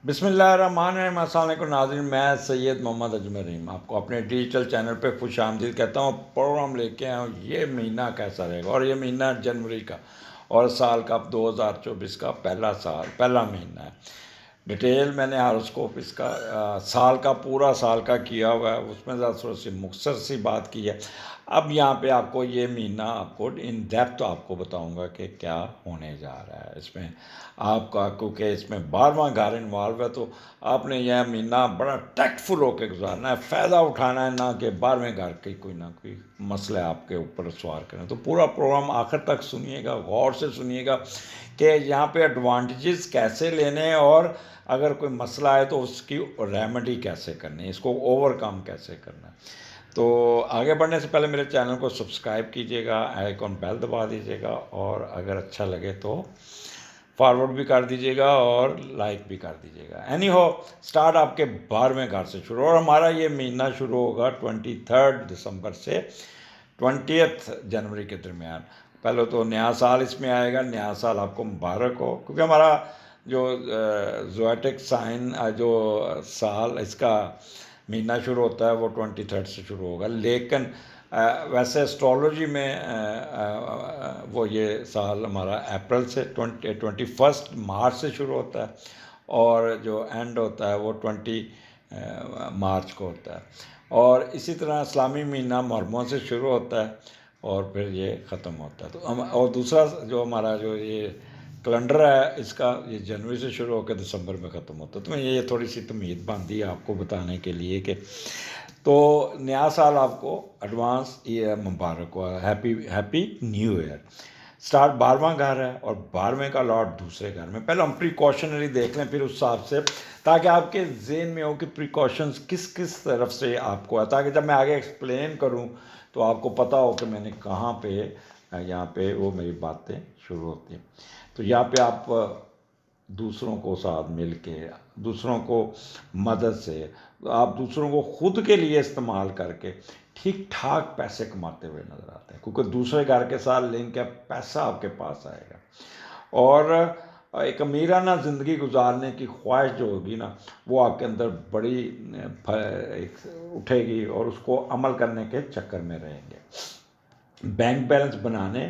بسم اللہ الرحمن الرحیم۔ السلام علیکم ناظرین، میں سید محمد اجمل رحیم آپ کو اپنے ڈیجیٹل چینل پہ خوش آمدید کہتا ہوں۔ پروگرام لے کے آیا ہوں یہ مہینہ کیسا رہے گا، اور یہ مہینہ جنوری کا اور سال کا 2024 کا پہلا مہینہ ہے۔ ڈیٹیل میں نے ہاروسکوپ اس کا سال کا پورا سال کا کیا ہوا ہے، اس میں ذرا تھوڑی سی مختصر سی بات کی ہے۔ اب یہاں پہ آپ کو یہ مہینہ آپ کو ان ڈیپتھ آپ کو بتاؤں گا کہ کیا ہونے جا رہا ہے اس میں آپ کا، کیونکہ اس میں 12واں گھر انوالو ہے، تو آپ نے یہ مہینہ بڑا ٹیکٹفل ہو کے گزارنا ہے، فائدہ اٹھانا ہے، نہ کہ 12ویں گھر کی کوئی نہ کوئی مسئلہ آپ کے اوپر سوار کریں۔ تو پورا پروگرام آخر تک سنیے گا، غور سے سنیے گا کہ یہاں پہ ایڈوانٹیجز کیسے لینے ہیں، اور اگر کوئی مسئلہ ہے تو اس کی ریمیڈی کیسے کرنی ہے، اس کو اوور کم کیسے کرنا ہے۔ تو آگے بڑھنے سے پہلے میرے چینل کو سبسکرائب کیجیے گا، آئیکن بیل دبا دیجیے گا، اور اگر اچھا لگے تو فارورڈ بھی کر دیجیے گا اور لائک بھی کر دیجیے گا۔ اینی ہو، سٹارٹ آپ کے 12ویں گھر سے شروع، اور ہمارا یہ مہینہ شروع ہوگا 23 دسمبر سے 20 جنوری کے درمیان۔ پہلے تو نیا سال اس میں آئے گا، نیا سال آپ کو مبارک ہو، کیونکہ ہمارا جو زویٹک سائن جو سال اس کا مہینہ شروع ہوتا ہے وہ 23 سے شروع ہوگا، لیکن ویسے اسٹرالوجی میں وہ یہ سال ہمارا اپریل سے 21 مارچ سے شروع ہوتا ہے، اور جو اینڈ ہوتا ہے وہ 20 مارچ کو ہوتا ہے، اور اسی طرح اسلامی مہینہ محرموں سے شروع ہوتا ہے اور پھر یہ ختم ہوتا ہے۔ تو اور دوسرا جو ہمارا جو یہ کیلنڈر ہے اس کا، یہ جنوری سے شروع ہو کے دسمبر میں ختم ہوتا ہے۔ تو میں یہ تھوڑی سی تمہید باندھی آپ کو بتانے کے لیے کہ تو نیا سال آپ کو ایڈوانس یہ مبارک ہوا، ہیپی نیو ایئر۔ سٹارٹ 12واں گھر ہے، اور 12ویں کا لاٹ دوسرے گھر میں۔ پہلے ہم پریکاشنری دیکھ لیں، پھر اس حساب سے، تاکہ آپ کے ذہن میں ہو کہ پریکاشنز کس کس طرف سے آپ کو ہے، تاکہ جب میں آگے ایکسپلین کروں تو آپ کو پتہ ہو کہ میں نے کہاں پہ یہاں پہ وہ میری باتیں شروع ہوتی ہیں۔ تو یہاں پہ آپ دوسروں کو ساتھ مل کے، دوسروں کو مدد سے، آپ دوسروں کو خود کے لیے استعمال کر کے ٹھیک ٹھاک پیسے کماتے ہوئے نظر آتے ہیں، کیونکہ دوسرے گھر کے ساتھ لنک ہے، پیسہ آپ کے پاس آئے گا، اور ایک امیرانہ زندگی گزارنے کی خواہش جو ہوگی نا، وہ آپ کے اندر بڑی اٹھے گی، اور اس کو عمل کرنے کے چکر میں رہیں گے۔ بینک بیلنس بنانے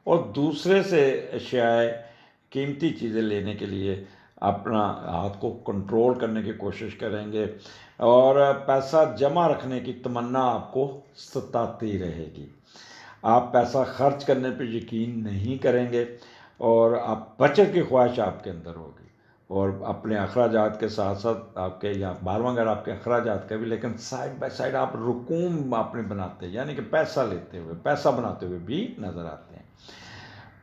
اور دوسرے سے اشیاء قیمتی چیزیں لینے کے لیے اپنا ہاتھ کو کنٹرول کرنے کی کوشش کریں گے، اور پیسہ جمع رکھنے کی تمنا آپ کو ستاتی رہے گی۔ آپ پیسہ خرچ کرنے پہ یقین نہیں کریں گے، اور آپ بچت کی خواہش آپ کے اندر ہوگی، اور اپنے اخراجات کے ساتھ ساتھ آپ کے یہاں 12واں گھر آپ کے اخراجات کا بھی، لیکن سائڈ بائی سائڈ آپ رقوم آپ نے بناتے، یعنی کہ پیسہ لیتے ہوئے، پیسہ بناتے ہوئے بھی نظر آتے ہیں۔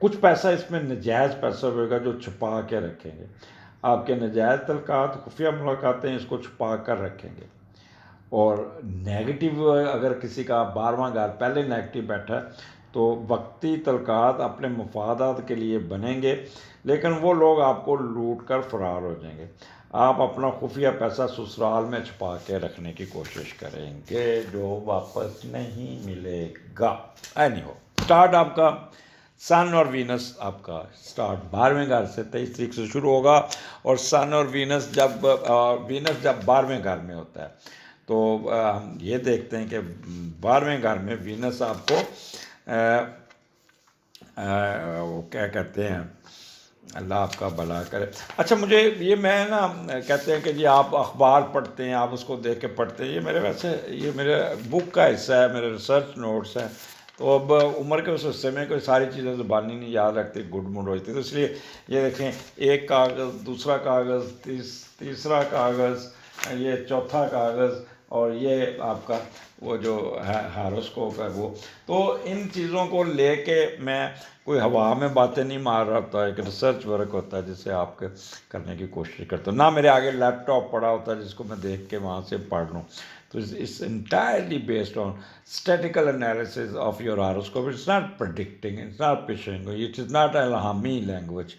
کچھ پیسہ اس میں نجائز پیسہ ہوگا جو چھپا کے رکھیں گے، آپ کے نجائز تعلقات، خفیہ ملاقاتیں اس کو چھپا کر رکھیں گے، اور نیگیٹو اگر کسی کا 12واں گھر پہلے نیگیٹو بیٹھا ہے تو وقتی تعلقات اپنے مفادات کے لیے بنیں گے، لیکن وہ لوگ آپ کو لوٹ کر فرار ہو جائیں گے۔ آپ اپنا خفیہ پیسہ سسرال میں چھپا کے رکھنے کی کوشش کریں گے، جو واپس نہیں ملے گا۔ اینی ہو، سٹارٹ آپ کا سن اور وینس، آپ کا سٹارٹ 12ویں گھر سے 23 تاریخ سے شروع ہوگا، اور سن اور وینس جب 12ویں گھر میں ہوتا ہے تو ہم یہ دیکھتے ہیں کہ 12ویں گھر میں وینس آپ کو وہ کیا کہتے ہیں، اللہ آپ کا بھلا کرے۔ اچھا، مجھے یہ میں نا کہتے ہیں کہ جی آپ اخبار پڑھتے ہیں، آپ اس کو دیکھ کے پڑھتے ہیں، یہ میرے بک کا حصہ ہے، میرے ریسرچ نوٹس ہیں، تو اب عمر کے اس حصے میں کوئی ساری چیزیں زبانی نہیں یاد رکھتی، گڈ موڈ ہوتی، تو اس لیے یہ دیکھیں، ایک کاغذ، دوسرا کاغذ، تیسرا کاغذ، یہ چوتھا کاغذ، اور یہ آپ کا وہ جو ہے ہاروسکوپ ہے وہ، تو ان چیزوں کو لے کے میں کوئی ہوا میں باتیں نہیں مار رہا ہوتا، ایک ریسرچ ورک ہوتا ہے جسے آپ کے کرنے کی کوشش کرتا ہوں، نہ میرے آگے لیپ ٹاپ پڑا ہوتا ہے جس کو میں دیکھ کے وہاں سے پڑھ لوں۔ تو it's entirely based on statistical analysis of your horoscope. It's not predicting, it's not pitching, it is not الہامی لینگویج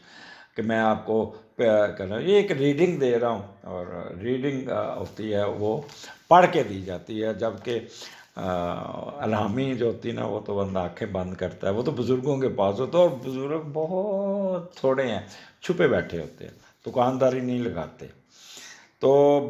کہ میں آپ کو کر رہا ہوں، یہ ایک ریڈنگ دے رہا ہوں، اور ریڈنگ ہوتی ہے وہ پڑھ کے دی جاتی ہے، جبکہ الہامی جو ہوتی ہے نا وہ تو بندہ آنکھیں بند کرتا ہے، وہ تو بزرگوں کے پاس ہوتا ہے، اور بزرگ بہت تھوڑے ہیں، چھپے بیٹھے ہوتے ہیں، دکانداری نہیں لگاتے۔ تو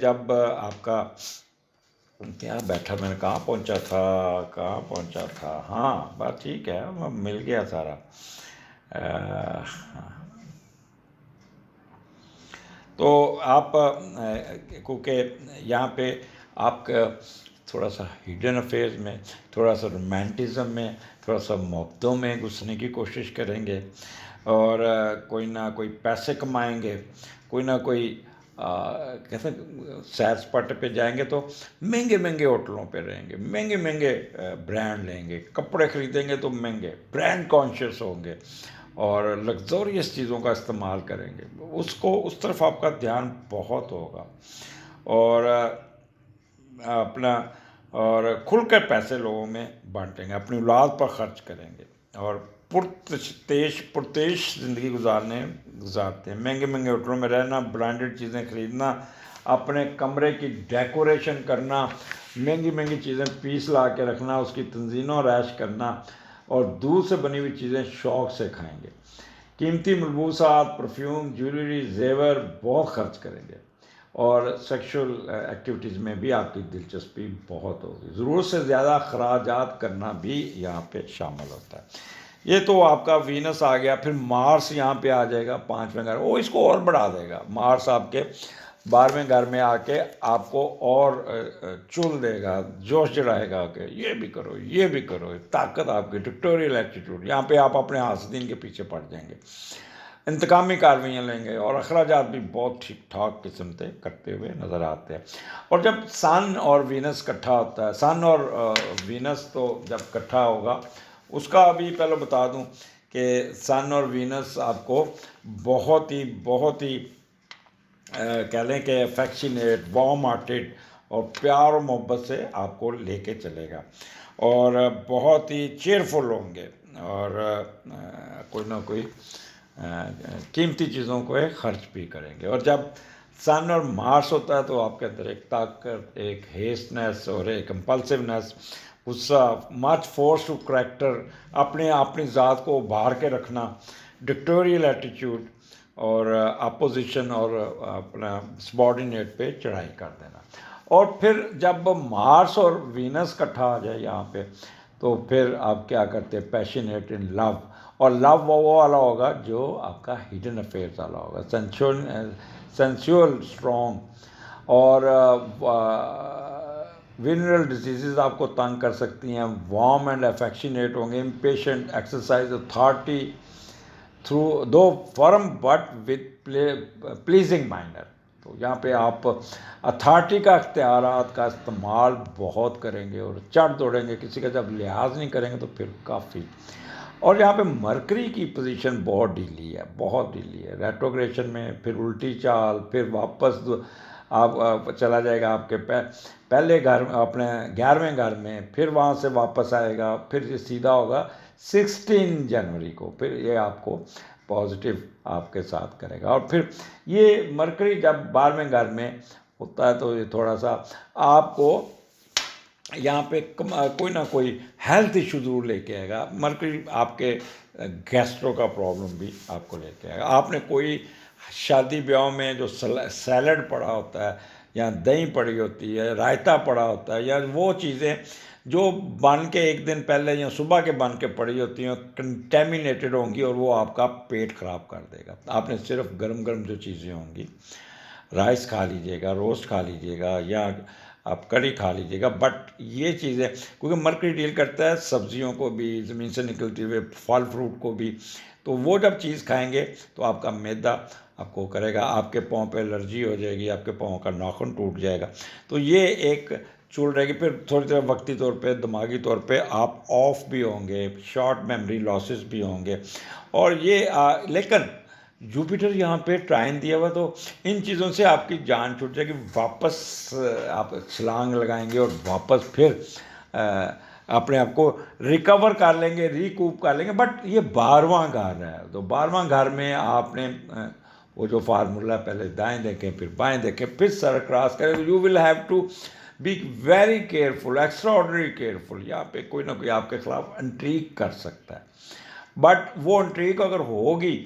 جب آپ کا کیا بیٹھا، میں نے کہاں پہنچا تھا، ہاں بات ٹھیک ہے، مل گیا سارا۔ تو آپ کیونکہ یہاں پہ آپ کا تھوڑا سا ہڈن افیئرز میں، تھوڑا سا رومانٹزم میں، تھوڑا سا محبتوں میں گھسنے کی کوشش کریں گے، اور کوئی نہ کوئی پیسے کمائیں گے، کوئی نہ کوئی کہتے ہیں سیر سپاٹے پہ جائیں گے تو مہنگے مہنگے ہوٹلوں پہ رہیں گے، مہنگے مہنگے برانڈ لیں گے، کپڑے خریدیں گے تو مہنگے، برانڈ کانشیس ہوں گے اور لگزوریس چیزوں کا استعمال کریں گے، اس طرف آپ کا دھیان بہت ہوگا، اور اپنا اور کھل کر پیسے لوگوں میں بانٹیں گے، اپنی اولاد پر خرچ کریں گے، اور پرتیش زندگی گزارتے ہیں، مہنگے مہنگے ہوٹلوں میں رہنا، برانڈڈ چیزیں خریدنا، اپنے کمرے کی ڈیکوریشن کرنا، مہنگی مہنگی چیزیں پیس لا کے رکھنا، اس کی تنظیم و رائش کرنا، اور دودھ سے بنی ہوئی چیزیں شوق سے کھائیں گے، قیمتی ملبوسات، پرفیوم، جیولری، زیور بہت خرچ کریں گے، اور سیکشول ایکٹیویٹیز میں بھی آپ کی دلچسپی بہت ہوگی، ضرورت سے زیادہ اخراجات کرنا بھی یہاں پہ شامل ہوتا ہے۔ یہ تو آپ کا وینس آ گیا، پھر مارس یہاں پہ آ جائے گا 5ویں گھر، وہ اس کو اور بڑھا دے گا، مارس آپ کے 12ویں گھر میں آ کے آپ کو اور چل دے گا، جوش جڑائے گا کہ یہ بھی کرو، یہ بھی کرو، طاقت آپ کی، ڈکٹوریل ایٹیٹیوڈ، یہاں پہ آپ اپنے حاسدین کے پیچھے پڑ جائیں گے، انتقامی کاروائیاں لیں گے، اور اخراجات بھی بہت ٹھیک ٹھاک قسم سے کرتے ہوئے نظر آتے ہیں۔ اور جب سن اور وینس کٹھا ہوتا ہے، سن اور وینس تو جب کٹھا ہوگا، اس کا ابھی پہلے بتا دوں کہ سن اور وینس آپ کو بہت ہی کہہ لیں کہ افیکشنیٹ، وارم ہارٹیڈ اور پیار و محبت سے آپ کو لے کے چلے گا، اور بہت ہی چیئرفل ہوں گے، اور کوئی نہ کوئی قیمتی چیزوں کو خرچ بھی کریں گے۔ اور جب سن اور مارس ہوتا ہے تو آپ کے اندر ایک طاقت، ایک ہیسٹنس اور ایک کمپلسونیس، غصہ، مچ فورس ٹو کریکٹر، اپنی ذات کو ابھار کے رکھنا، ڈکٹوریل ایٹیٹیوڈ، اور اپوزیشن اور اپنا سبارڈینیٹ پہ چڑھائی کر دینا۔ اور پھر جب مارس اور وینس کٹھا آ جائے یہاں پہ، تو پھر آپ کیا کرتے ہیں، پیشنیٹ ان لو، اور لو وہ والا ہوگا جو آپ کا ہڈن افیئرس والا ہوگا، سینسول اسٹرانگ، اور وینرل ڈیزیزز آپ کو تنگ کر سکتی ہیں، وارم اینڈ افیکشنیٹ ہوں گے، امپیشنٹ، ایکسرسائز اتھارٹی تھرو دو firm but with pleasing manner. تو یہاں پہ آپ اتھارٹی کا اختیارات کا استعمال بہت کریں گے، اور چڑھ دوڑیں گے، کسی کا جب لحاظ نہیں کریں گے تو پھر کافی۔ اور یہاں پہ مرکری کی پوزیشن بہت ڈھیلی ہے، بہت ڈھیلی ہے، ریٹروگریشن میں، پھر الٹی چال، پھر واپس آپ چلا جائے گا آپ کے پہلے گھر، اپنے 11ویں گھر میں، پھر وہاں سے واپس آئے گا، پھر یہ سیدھا ہوگا 16 جنوری کو، پھر یہ آپ کو پازیٹیو آپ کے ساتھ کرے گا۔ اور پھر یہ مرکری جب 12ویں گھر میں ہوتا ہے تو یہ تھوڑا سا آپ کو یہاں پہ کوئی نہ کوئی ہیلتھ ایشو ضرور لے کے آئے گا، مرکری آپ کے گیسٹرو کا پرابلم بھی آپ کو لے کے آئے گا۔ آپ نے کوئی شادی بیاہوں میں جو سیلڈ پڑا ہوتا ہے، یا دہی پڑی ہوتی ہے، رائتا پڑا ہوتا ہے، یا وہ چیزیں جو بن کے ایک دن پہلے یا صبح کے بن کے پڑی ہوتی ہیں، کنٹیمینیٹڈ ہوں گی، اور وہ آپ کا پیٹ خراب کر دے گا۔ آپ نے صرف گرم گرم جو چیزیں ہوں گی، رائس کھا لیجئے گا، روسٹ کھا لیجئے گا، یا آپ کڑی کھا لیجئے گا، بٹ یہ چیزیں کیونکہ مرکری ڈیل کرتا ہے سبزیوں کو بھی، زمین سے نکلتے ہوئے پھل فروٹ کو بھی، تو وہ جب چیز کھائیں گے تو آپ کا معدہ آپ کو کرے گا، آپ کے پاؤں پہ الرجی ہو جائے گی، آپ کے پاؤں کا ناخن ٹوٹ جائے گا، تو یہ ایک چل رہے گی۔ پھر تھوڑی دیر وقتی طور پہ، دماغی طور پہ آپ آف بھی ہوں گے، شارٹ میموری لاسز بھی ہوں گے، اور یہ لیکن جوپیٹر یہاں پہ ٹرائن دیا ہوا، تو ان چیزوں سے آپ کی جان چھوٹ جائے گی، واپس آپ چھلانگ لگائیں گے، اور واپس پھر اپنے آپ کو ریکور کر لیں گے، ریکوپ کر لیں گے۔ بٹ یہ 12واں گھر ہے، تو 12واں گھر میں آپ نے وہ جو فارمولہ پہلے دائیں دیکھیں، پھر بائیں دیکھیں، پھر سر کراس کریں، you will have to be very careful, extraordinary careful. یہاں پہ کوئی نہ کوئی آپ کے خلاف انٹریگ کر سکتا ہے، بٹ وہ انٹریگ اگر ہوگی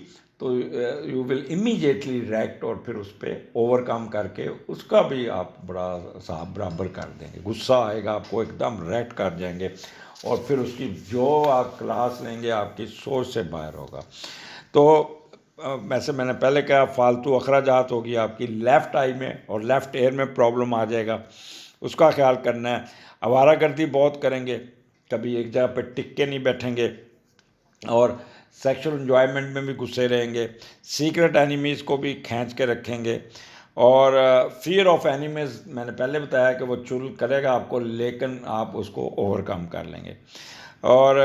تو یو ول امیجیٹلی ریکٹ، اور پھر اس پہ اوور کم کر کے اس کا بھی آپ بڑا حساب برابر کر دیں گے. غصہ آئے گا آپ کو ایک دم ریکٹ کر جائیں گے، اور پھر اس کی جو آپ کلاس لیں گے آپ کی سوچ سے باہر ہوگا. تو ویسے میں نے پہلے کہا فالتو اخراجات ہوگی آپ کی لیفٹ آئی میں اور لیفٹ ایئر میں پرابلم آ جائے گا، اس کا خیال کرنا ہے. آوارہ گردی بہت کریں گے، کبھی ایک جگہ پہ ٹک کے نہیں بیٹھیں گے، اور سیکشل انجوائمنٹ میں بھی گھسے رہیں گے. سیکرٹ اینیمیز کو بھی کھینچ کے رکھیں گے. اور فیئر آف اینیمیز میں نے پہلے بتایا کہ وہ چل کرے گا آپ کو، لیکن آپ اس کو اوور کم کر لیں گے. اور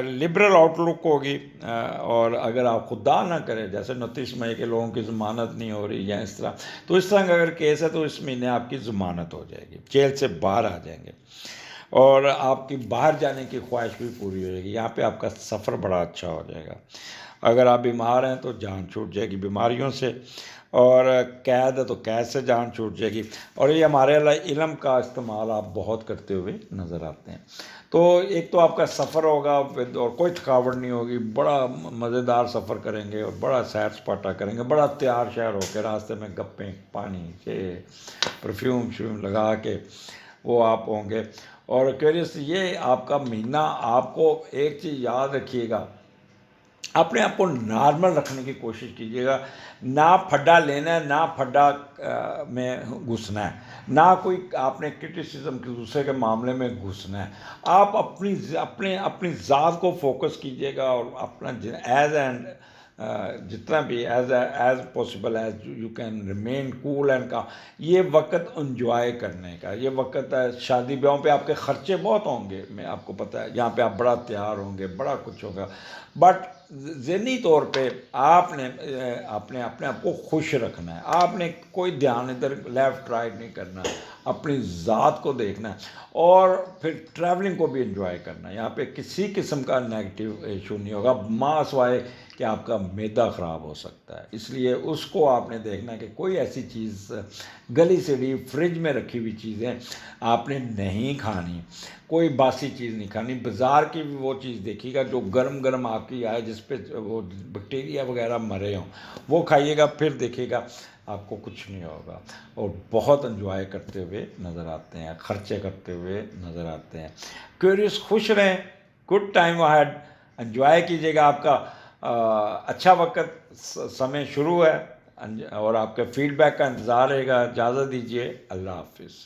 لبرل آؤٹ لک ہوگی. اور اگر آپ خدا نہ کرے جیسے 29 مئی کے لوگوں کی ضمانت نہیں ہو رہی یا اس طرح، تو اس طرح کا اگر کیس ہے تو اس مہینے آپ کی ضمانت ہو جائے گی، جیل سے باہر آ جائیں گے، اور آپ کی باہر جانے کی خواہش بھی پوری ہو جائے گی. یہاں پہ آپ کا سفر بڑا اچھا ہو جائے گا. اگر آپ بیمار ہیں تو جان چھوٹ جائے گی بیماریوں سے، اور قید ہے تو قید سے جان چھوٹ جائے گی. اور یہ ہمارے علم کا استعمال آپ بہت کرتے ہوئے نظر آتے ہیں. تو ایک تو آپ کا سفر ہوگا اور کوئی تھکاوٹ نہیں ہوگی، بڑا مزیدار سفر کریں گے اور بڑا سیر سپاٹا کریں گے، بڑا تیار شہر ہو کے راستے میں گپیں پانی سے پرفیوم لگا کے وہ آپ ہوں گے. اور ایکویریس یہ آپ کا مہینہ، آپ کو ایک چیز یاد رکھیے گا، اپنے آپ کو نارمل رکھنے کی کوشش کیجیے گا. نہ پھڈا لینا ہے، نہ پھڈا میں گھسنا ہے، نہ کوئی آپ نے کرٹیسزم کے دوسرے کے معاملے میں گھسنا ہے. آپ اپنی ذات کو فوکس کیجیے گا، اور اپنا ایز اینڈ جتنا بھی as possible as you can remain cool and کا. یہ وقت انجوائے کرنے کا یہ وقت ہے. شادی بیاہوں پہ آپ کے خرچے بہت ہوں گے، میں آپ کو پتہ ہے، یہاں پہ آپ بڑا تیار ہوں گے، بڑا کچھ ہوگا، بٹ ذہنی طور پہ آپ نے اپنے آپ کو خوش رکھنا ہے. آپ نے کوئی دھیان ادھر لیفٹ رائٹ نہیں کرنا، اپنی ذات کو دیکھنا ہے، اور پھر ٹریولنگ کو بھی انجوائے کرنا ہے. یہاں پہ کسی قسم کا نیگیٹو ایشو نہیں ہوگا، ماں سوائے کہ آپ کا معدہ خراب ہو سکتا ہے. اس لیے اس کو آپ نے دیکھنا ہے کہ کوئی ایسی چیز گلی سڑی فریج میں رکھی ہوئی چیزیں آپ نے نہیں کھانی، کوئی باسی چیز نہیں کھانی. بازار کی بھی وہ چیز دیکھیے گا جو گرم گرم آپ کی آئے، جس پہ وہ بیکٹیریا وغیرہ مرے ہوں، وہ کھائیے گا، پھر دیکھیے گا آپ کو کچھ نہیں ہوگا. اور بہت انجوائے کرتے ہوئے نظر آتے ہیں، خرچے کرتے ہوئے نظر آتے ہیں. کیوریس خوش رہیں، گڈ ٹائم اہیڈ، انجوائے کیجیے گا. آپ کا اچھا وقت سمے شروع ہے، اور آپ کے فیڈ بیک کا انتظار رہے گا. اجازت دیجیے، اللہ حافظ.